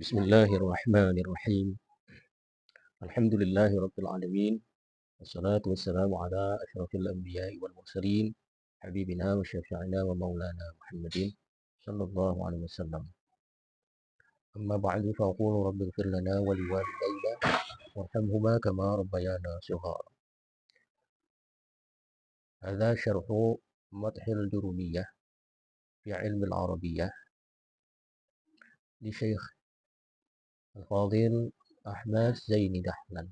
Bismillahirrahmanirrahim. Alhamdulillahi rabbil alamin. Wassalatu wassalamu ala asyrafil anbiya'i wal mursalin. Habibina wa syafi'ina wa maulana Muhammadin sallallahu alaihi wasallam. Amma ba'du fa aqulu rabbighfir lana wa liwalidayna warhamhuma kama rabbayana shighara. Hadha syarhu Madhil Jurumiyah fi ilmi al-Arabiyyah li Syekh Al-Fadhil Ahmad Zaini Dahlan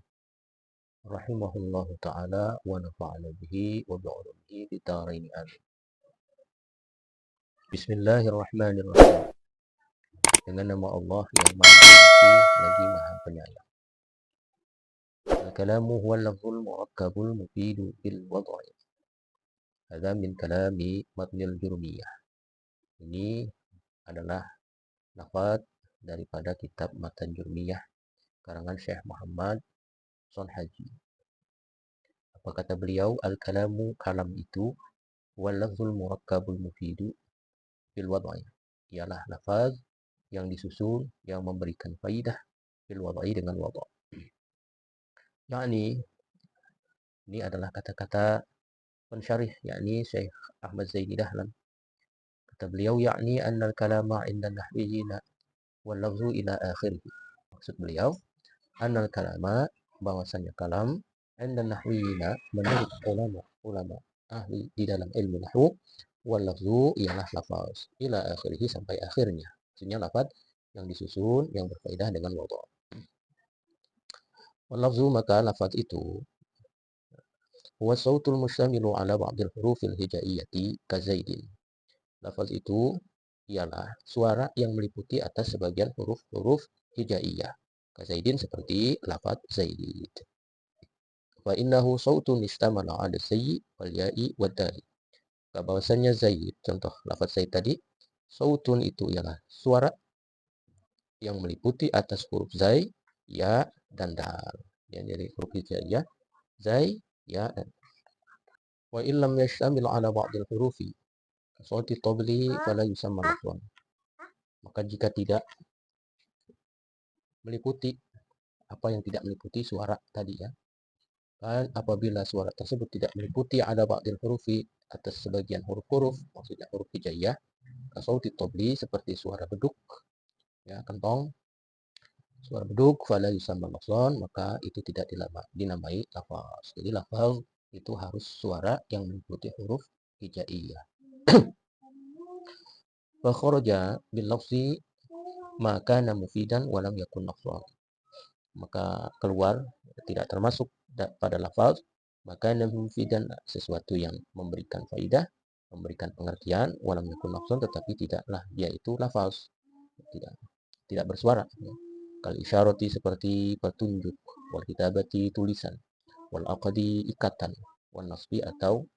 rahimahullahu ta'ala wa nafa'ana bihi wa bi'ulumihi fid-dharain amin. Bismillahirrahmanirrahim. Dengan nama Allah yang Maha Pengasih lagi Maha Penyayang. Al-kalamu huwa al-lafzul murakkabul mufidu bil wad'i. Hadza min kalami Matnil Jurumiyah. Ini adalah lafaz daripada kitab Matan Jurumiyah karangan Syekh Muhammad Sonhaji. Apa kata beliau? Al-kalamu, kalam itu, huwa al-lafzul murakkabul mufidu bil wad'i. Ialah lafaz yang disusun yang memberikan faidah bil wad'i dengan wad'. Yani ini adalah kata-kata pensyarih, yakni Syekh Ahmad Zaini Dahlan. Kata beliau, yakni annal kalama 'inda nahwiyina wal lafzu ila akhirih. Maksud beliau, annal kalama, bahwasanya kalam, 'inda nahwiyina, menurut ulama ahli di dalam ilmu nahwu, wal lafzu ialah lafaz ila akhirih, sampai akhirnya. Maksudnya lafaz yang disusun yang berfaedah dengan wad'. Wal lafzu, maka lafaz itu, huwa sautul mustamilu ala ba'dil hurufil hijaiyati ka zaidin. Lafaz itu ialah suara yang meliputi atas sebagian huruf-huruf hijaiyah. Ka zaidin, seperti lafaz zaid. Wa innahu sautun istamala ala sayyi wal ya'i wad dal. Bahwasanya zaid, contoh lafaz zaid tadi, sautun itu ialah suara yang meliputi atas huruf zai, ya, dan dal. Ya, jadi huruf hijaiyah, zai, ya, dan wa illam yashtamil ala ba'dil hurufi kasauti tabli fala yusamma lafzan. Maka jika tidak meliputi, apa yang tidak meliputi suara tadi, ya, dan apabila suara tersebut tidak meliputi ada ba'dil hurufi, atas sebagian huruf-huruf, maksudnya huruf hijaiyah, kasauti tabli, seperti suara beduk, ya, kentong, suara beduk, fala yusamma lafzan, maka itu tidak dinamai lafaz. Jadi lafaz itu harus suara yang meliputi huruf hijaiyah. Wa kharaja bil lafzi ma kana mufidan wa lam yakun lafzan. Maka keluar, tidak termasuk pada lafaz, maka mufidan, sesuatu yang memberikan faidah, memberikan pengertian, wa lam yakun lafzan, tetapi tidaklah dia itu lafaz, tidak bersuara. Kal isyarati, seperti petunjuk, wal kitabati, tulisan, wal aqdi, ikatan, wal nasbi, atau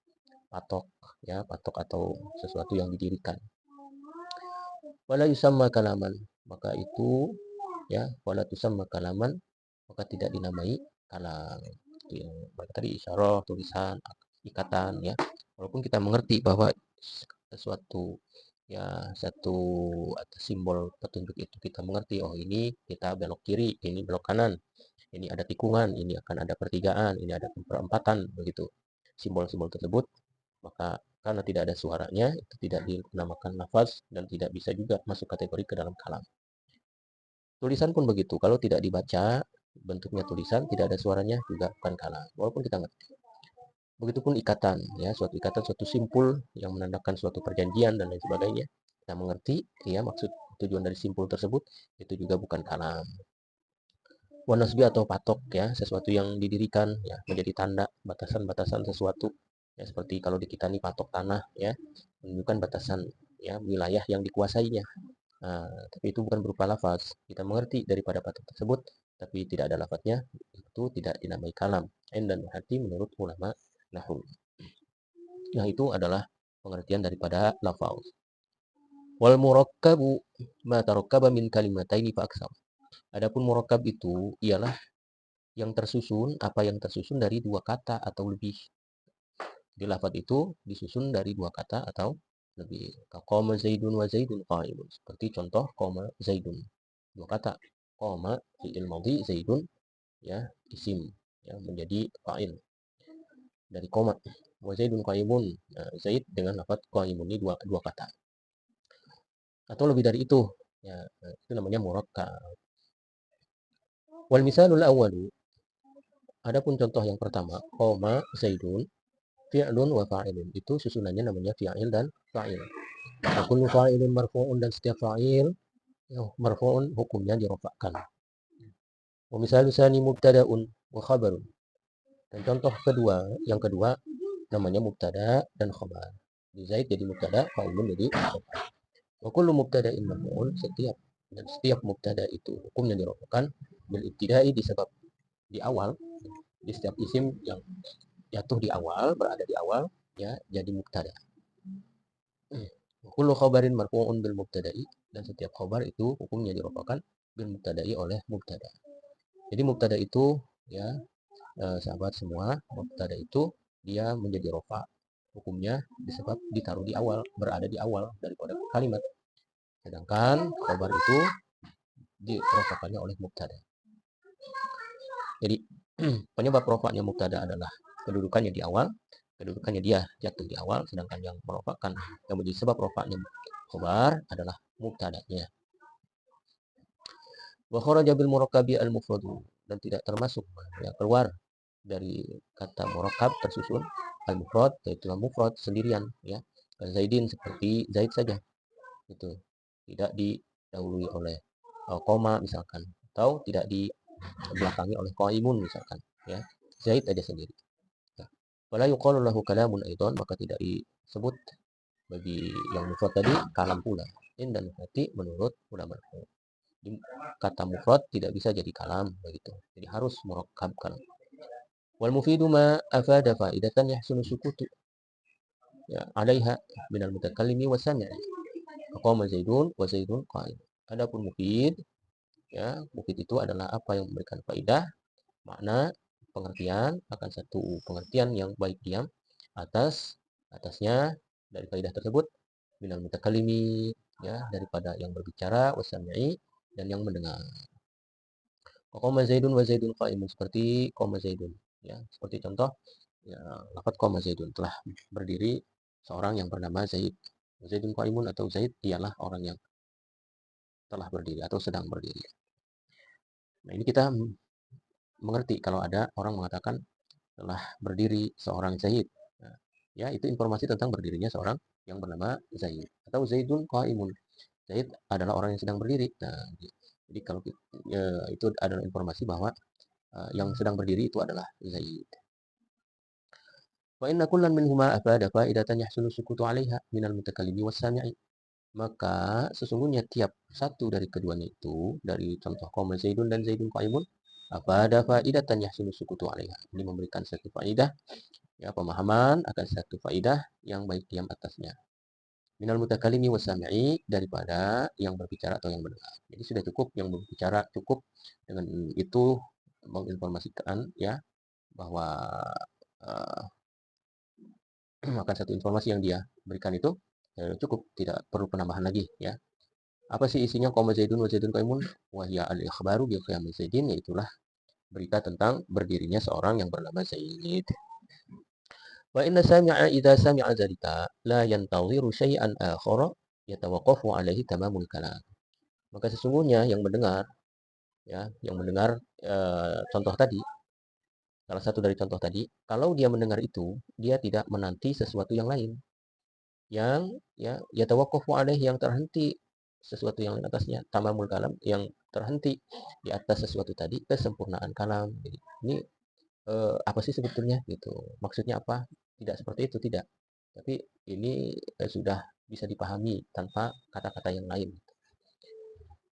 patok, ya, patok atau sesuatu yang didirikan. Wala yusamma kalaman, maka itu, ya, wala tusamma kalaman, maka tidak dinamai kalam. Itu yang tadi, isyarah, tulisan, ikatan, ya. Walaupun kita mengerti bahwa sesuatu, ya, satu atau simbol petunjuk itu kita mengerti, oh ini kita belok kiri, ini belok kanan, ini ada tikungan, ini akan ada pertigaan, ini ada perempatan, begitu simbol-simbol tersebut, maka karena tidak ada suaranya, itu tidak dinamakan lafaz dan tidak bisa juga masuk kategori ke dalam kalam. Tulisan pun begitu, kalau tidak dibaca bentuknya tulisan, tidak ada suaranya, juga bukan kalam, walaupun kita ngerti. Begitupun ikatan, ya, suatu ikatan, suatu simpul yang menandakan suatu perjanjian dan lain sebagainya, kita mengerti, ya, maksud tujuan dari simpul tersebut, itu juga bukan kalam. Wa nasbi, atau patok, ya, sesuatu yang didirikan, ya, menjadi tanda batasan-batasan sesuatu, ya, seperti kalau di kita ini patok tanah, ya, menunjukkan batasan, ya, wilayah yang dikuasainya. Nah, tapi itu bukan berupa lafaz, kita mengerti daripada patok tersebut, tapi tidak ada lafaznya, itu tidak dinamai kalam. Dan hati menurut ulama nahwu. Yang itu adalah pengertian daripada lafaz. Wal murakkabu ma tarakkaba min kalimataini fa aksar. Adapun murakkab itu ialah yang tersusun, apa yang tersusun dari dua kata atau lebih. Di lafaz itu disusun dari dua kata atau lebih. Qama zaidun wa zaidun qa'imun. Seperti contoh qama zaidun. dua kata. Qama fi'il madhi, Zaidun ya isim ya menjadi fa'il dari qama. Wa Zaidun qaimun. Nah, Zaid dengan lafaz qaimun ini dua kata. Atau lebih dari itu. Ya, itu namanya murakkab. Wal misalul awwalu, adapun contoh yang pertama, qama Zaidun fi'lun wa fa'ilun. Itu susunannya namanya fi'il dan fa'il. Wa kullu fa'ilin marfu'un, dan setiap fa'il marfu'un hukumnya dirofakkan. Wa misalu tsani mubtada'un wa khabarun. Dan contoh kedua, yang kedua namanya mubtada dan khabar. Zaid jadi mubtada, fa'ilun jadi khabar. Wa kullu mubtada'in marfu'un, setiap mubtada itu hukumnya dirofakkan bil ibtida'i, disebab di awal, di setiap isim yang jatuh di awal, berada di awal ya jadi mubtada. Kullu khabarin marfu'un bil mubtada'i, dan setiap khabar itu hukumnya dirofakkan bil mubtada'i oleh mubtada. Jadi mubtada itu ya sahabat semua, mubtada itu dia menjadi rofa hukumnya disebab ditaruh di awal, berada di awal daripada kalimat. Sedangkan khabar itu dirofakannya oleh mubtada. Jadi penyebab rofaknya mubtada adalah kedudukannya di awal, kedudukannya dia jatuh di awal, sedangkan yang merofakkan, yang menjadi sebab rofaknya khabar adalah mubtadanya. Wa kharaja bil murakkabi al mufradu, dan tidak termasuk ya keluar dari kata murakkab tersusun al mufrad, yaitu mufrad sendirian ya. Zaidin seperti Zaid saja, itu tidak didahului oleh koma misalkan, atau tidak dibelakangi oleh qaimun misalkan ya. Zaid aja sendiri. Wala yuqalu lahu kalamun aidan, maka tidak disebut bagi yang mufrad tadi kalam pula. Dan hati menurut ulama. Kata mufrad tidak bisa jadi kalam begitu. Jadi harus murakkab kalam. Wal mufidu ma afada faidatan yahsunu sukutu ya alaiha minal mutakallimi wa sami'i. Qama Zaidun wa Zaidun qa'id. Adapun mufid ya, mufid itu adalah apa yang memberikan faidah, makna, pengertian, akan satu pengertian yang baik diam atasnya dari faidah tersebut, minal mutakallimi ya, daripada yang berbicara, wasami'i, dan yang mendengar. Qama Zaidun wa Zaidun qa'imun, seperti qama Zaidun ya, seperti contoh ya, lafaz qama Zaidun, telah berdiri seorang yang bernama Zaid. Zaidun qa'imun, atau Zaid ialah orang yang telah berdiri atau sedang berdiri. Nah, ini kita mengerti kalau ada orang mengatakan telah berdiri seorang Zaid. Nah, ya, itu informasi tentang berdirinya seorang yang bernama Zaid. Atau Zaidun qa'imun, Zaid adalah orang yang sedang berdiri. Nah, jadi kalau itu adalah informasi bahwa yang sedang berdiri itu adalah Zaid. Wa inna kullan minhuma afada faidatan yahsulu sukutu 'alaiha minal mutakallimi was-sami'i. Maka sesungguhnya tiap satu dari keduanya itu, dari contoh qama Zaidun dan Zaidun qa'imun, afada faidatan yahsulu sukutu 'alaiha. Ini memberikan satu faidah ya, pemahaman akan satu faidah yang baik diam atasnya. Minal mutakallimi was-sami'i, daripada yang berbicara atau yang mendengar. Jadi sudah cukup yang berbicara, cukup dengan itu menginformasikan ya bahwa akan satu informasi yang dia berikan itu cukup, tidak perlu penambahan lagi ya. Apa sih isinya qama Zaidun wa Zaidun qaimun? Wa hiya al-ikhbaru bi qiyam Zaidin, yaitulah berita tentang berdirinya seorang yang bernama Zaid. Wa inna sami'a idza sami'a dzalika la yantadhiru syai'an akhara yatawaqqafu alaihi tamamul kalam. Maka sesungguhnya yang mendengar ya, yang mendengar contoh tadi, salah satu dari contoh tadi, kalau dia mendengar itu, dia tidak menanti sesuatu yang lain, yang ya yatawaqqafu alaihi, yang terhenti sesuatu yang lain atasnya, tamamul kalam, yang terhenti di atas sesuatu tadi, kesempurnaan kalam. Jadi ini apa sih sebetulnya gitu, maksudnya apa? Tidak seperti itu, tidak, tapi ini sudah bisa dipahami tanpa kata-kata yang lain.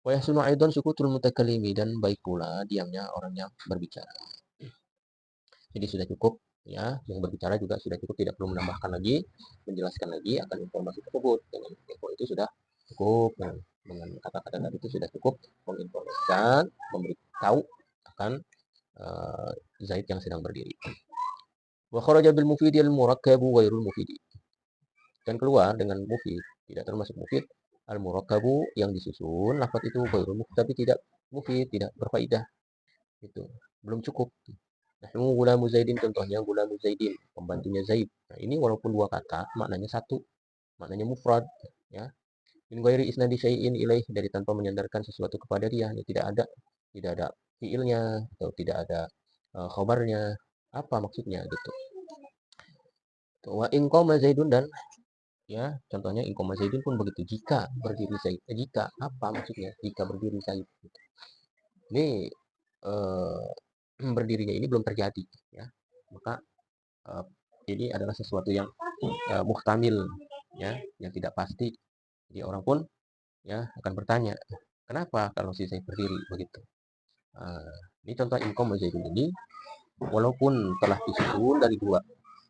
Wa yahsunu aidan sukutul mutakallimi, dan baik pula diamnya orang yang berbicara. Jadi sudah cukup ya, yang berbicara juga sudah cukup, tidak perlu menambahkan lagi, menjelaskan lagi akan informasi tersebut. Dengan info itu sudah cukup, dengan kata-kata tadi itu sudah cukup menginformasikan, memberitahu akan Zaid yang sedang berdiri. Wa kharaja bil mufidi al murakkabu ghairul mufidi, dan keluar dengan mufid, tidak termasuk mufid, Al-murakkabu yang disusun, lafaz itu ghairul tapi tidak mufid, tidak berfaedah. Itu belum cukup. Nahnu gulamu Zaidin, contohnya gulamu Zaidin, pembantunya Zaid. Nah, ini walaupun dua kata, maknanya satu, maknanya mufrad, ya. Min ghairi isnadi syai'in ilaih, dari tanpa menyandarkan sesuatu kepada dia, ya, tidak ada fiilnya atau tidak ada khabarnya. Apa maksudnya gitu. Wa in qama Zaidun, dan ya contohnya in qama Zaidun pun begitu, jika berdiri Zaid. Jika apa maksudnya? Jika berdiri Zaid. Gitu. Ini berdirinya ini belum terjadi, ya. Maka ini adalah sesuatu yang muhtamil, ya, yang tidak pasti. Jadi orang pun ya akan bertanya, kenapa kalau si Zaid berdiri begitu. Ini contoh in qama Zaidun ini walaupun telah disusun dari dua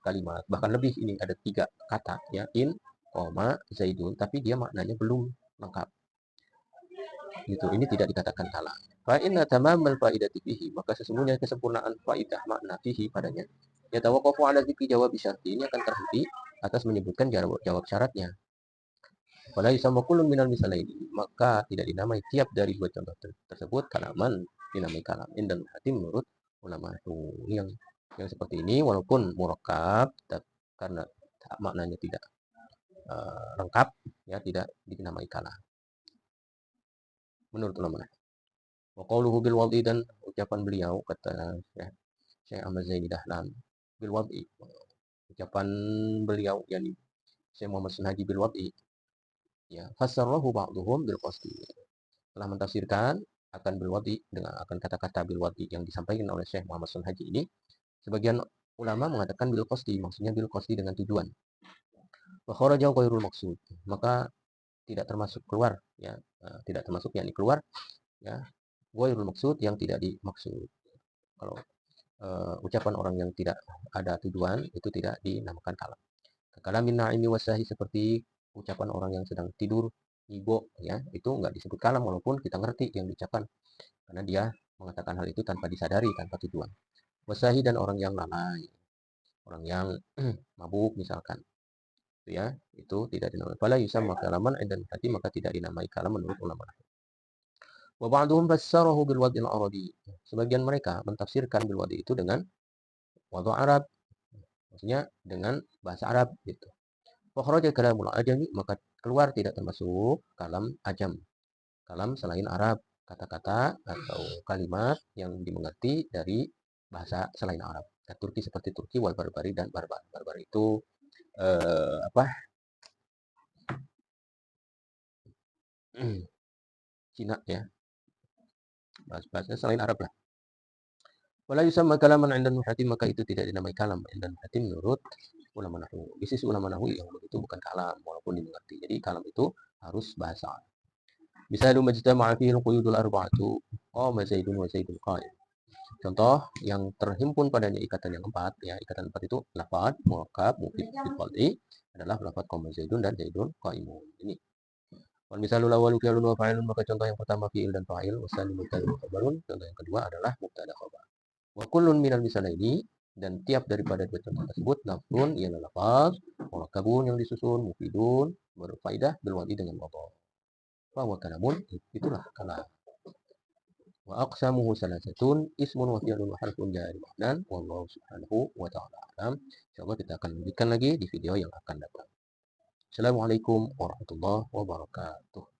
kalimat, bahkan lebih, ini ada tiga kata, ya, in qama Zaidun, tapi dia maknanya belum lengkap. Gitu. Ini tidak dikatakan kalam. Fa inna tamamal faidati fihi, maka sesungguhnya kesempurnaan faidah makna fihi padanya, ya tawaqqafu ala dzikri jawab syarti, ini akan terhenti atas menyebutkan jawab syaratnya. Wala yusamma kullun minal misalaini, maka tidak dinamai tiap dari dua contoh tersebut kalaman, dinamai kalam. Indal hati menurut ulama itu yang seperti ini walaupun murakkab, karena maknanya tidak lengkap, ya, tidak dinamai kalam menurut ulama. Wa qawluhu bil wad'i, dan ucapan beliau, kata Syekh Ahmad Zaini Dahlan, bil wad'i, ucapan beliau yakni Syekh Muhammad Sunhaji bil wad'i, ya, fassarahu ba'dhum bil qasdi, telah mentafsirkan akan bil wad'i dengan akan kata-kata bil wad'i yang disampaikan oleh Syekh Muhammad Sunhaji ini. Sebagian ulama mengatakan bil qasdi, maksudnya bil qasdi dengan tujuan. Wa kharaja ghairul maksud, maka tidak termasuk keluar, ya, tidak termasuk yakni keluar, ya, ghairul maksud yang tidak dimaksud. Kalau ucapan orang yang tidak ada tujuan itu tidak dinamakan kalam. Kalamin na'imi wasahi, seperti ucapan orang yang sedang tidur ibo, ya, itu nggak disebut kalam walaupun kita ngerti yang diucapkan, karena dia mengatakan hal itu tanpa disadari, tanpa tujuan. Wasahi, dan orang yang lalai, orang yang mabuk misalkan, itu, ya, itu tidak dinamai. Fala yusamma kalaman dan hati, maka tidak dinamai kalam menurut ulama. Wa ba'duhum fassarahu bil wad'il aradi, sebagian mereka mentafsirkan bil wad'i itu dengan wad'u Arab, maksudnya dengan bahasa Arab gitu. Wa kharaja kalamul ajami, maka keluar tidak termasuk kalam ajam, kalam selain Arab, kata-kata atau kalimat yang dimengerti dari bahasa selain Arab. Turki seperti Turki, wal barbari, dan barbar. Barbar itu apa? Cina, ya. Bahasa selain Arab lah. Wala yusamma kalaman 'inda nuhati, maka itu tidak dinamai kalam 'inda nuhati menurut ulama nahwu. Di sisi ulama nahwu yang itu bukan kalam walaupun dimengerti. Jadi kalam itu harus bahasa. Misalnya majtama'a fihi al-quyudul arba'atu, qama Zaidun wa Zaidun qa'im. Contoh yang terhimpun padanya ikatan yang empat, ya, ikatan empat itu lafaz murakkab mufid bil adalah lafaz qama Zaidun dan Zaidun qa'imun. Ini. Wal misalul awwalu fi'lun wa fa'ilun, maka contoh yang pertama fi'il dan fa'il, wasani mubtada wa khabarun, contoh yang kedua adalah mubtada khabar. Wa kullun minal misalaini, dan tiap daripada dua contoh tersebut lafzun, ialah lafaz murakkabun yang disusun, mufidun berfaedah, bil wad'i dengan wadha. Fa huwa kalamun, itulah kalam. Wa aqsamuhu salasatun, ismun wa fi'lun wa harfun jari ma'nan, wallahu subhanahu wa ta'ala alam. Insyaallah kita akan lanjutkan lagi di video yang akan datang. Assalamualaikum warahmatullahi wabarakatuh.